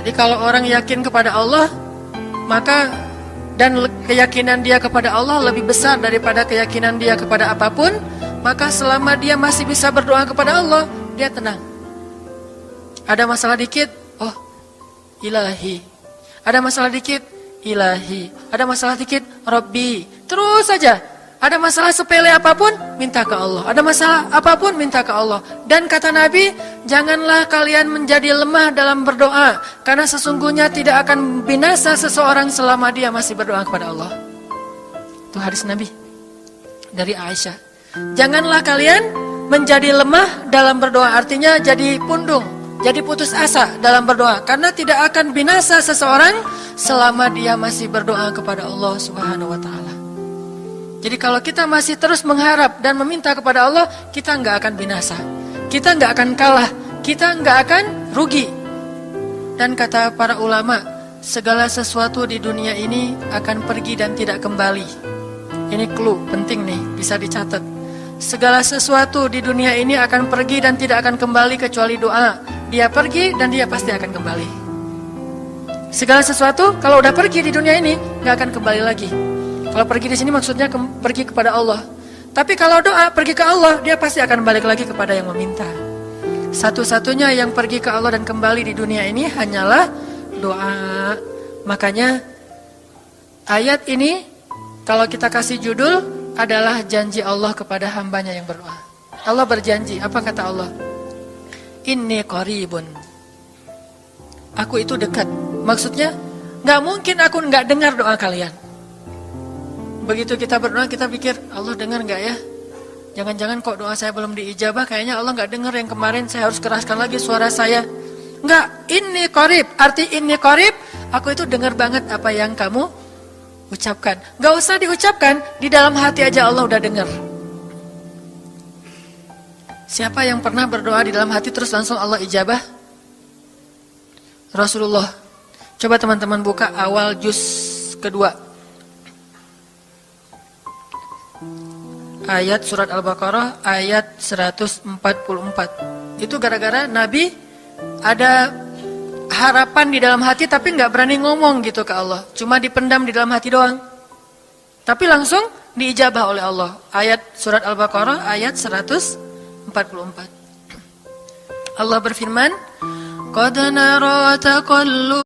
Jadi kalau orang yakin kepada Allah, maka dan keyakinan dia kepada Allah lebih besar daripada keyakinan dia kepada apapun, maka selama dia masih bisa berdoa kepada Allah, dia tenang. Ada masalah dikit, oh Ilahi. Ada masalah dikit, Ilahi. Ada masalah dikit, Rabbi. Terus saja. Ada masalah sepele apapun, minta ke Allah. Ada masalah apapun, minta ke Allah. Dan kata Nabi, janganlah kalian menjadi lemah dalam berdoa, karena sesungguhnya tidak akan binasa seseorang selama dia masih berdoa kepada Allah. Itu hadis Nabi dari Aisyah. Janganlah kalian menjadi lemah dalam berdoa, artinya jadi pundung, jadi putus asa dalam berdoa, karena tidak akan binasa seseorang selama dia masih berdoa kepada Allah Subhanahu wa Ta'ala. Jadi kalau kita masih terus mengharap dan meminta kepada Allah, kita nggak akan binasa, kita nggak akan kalah, kita nggak akan rugi. Dan kata para ulama, segala sesuatu di dunia ini akan pergi dan tidak kembali. Ini clue penting nih, bisa dicatat. Segala sesuatu di dunia ini akan pergi dan tidak akan kembali kecuali doa. Dia pergi dan dia pasti akan kembali. Segala sesuatu kalau udah pergi di dunia ini nggak akan kembali lagi. Kalau pergi di sini maksudnya pergi kepada Allah. Tapi kalau doa pergi ke Allah, dia pasti akan balik lagi kepada yang meminta. Satu-satunya yang pergi ke Allah dan kembali di dunia ini hanyalah doa. Makanya ayat ini kalau kita kasih judul adalah janji Allah kepada hambanya yang berdoa. Allah berjanji, apa kata Allah? Inni qaribun. Aku itu dekat. Maksudnya gak mungkin aku gak dengar doa kalian. Begitu kita berdoa, kita pikir, Allah dengar gak ya? Jangan-jangan kok doa saya belum diijabah, kayaknya Allah gak dengar yang kemarin, saya harus keraskan lagi suara saya. Enggak, inni qarib, arti inni qarib, aku itu dengar banget apa yang kamu ucapkan. Gak usah diucapkan, di dalam hati aja Allah udah dengar. Siapa yang pernah berdoa di dalam hati terus langsung Allah ijabah? Rasulullah. Coba teman-teman buka awal juz kedua. Ayat surat Al-Baqarah ayat 144. Itu gara-gara Nabi ada harapan di dalam hati tapi gak berani ngomong gitu ke Allah. Cuma dipendam di dalam hati doang. Tapi langsung diijabah oleh Allah. Ayat surat Al-Baqarah ayat 144. Allah berfirman, Qad nara taqallub